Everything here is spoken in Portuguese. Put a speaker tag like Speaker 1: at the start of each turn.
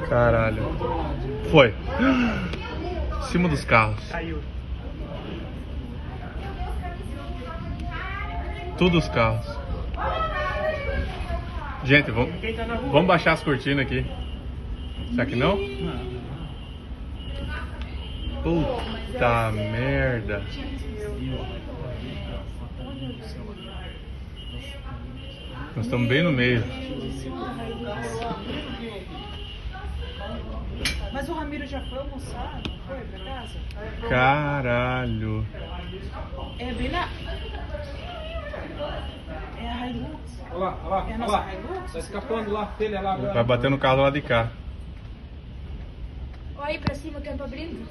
Speaker 1: Caralho. Foi. Em cima dos carros.
Speaker 2: Caiu.
Speaker 1: Tudo os carros. Gente, vamos baixar as cortinas aqui. Será que não? Puta merda. Nós estamos bem no meio.
Speaker 3: Mas o Ramiro já foi almoçar? Não foi pra casa?
Speaker 1: Caralho.
Speaker 3: É bem na... É a Hilux.
Speaker 2: Olha lá, olha lá,
Speaker 3: É a
Speaker 2: olha
Speaker 3: nossa
Speaker 2: lá.
Speaker 3: Hilux?
Speaker 2: Tá escapando lá, telha lá agora.
Speaker 1: Vai bater no carro lá de cá.
Speaker 4: Olha aí pra cima que é pra brinde.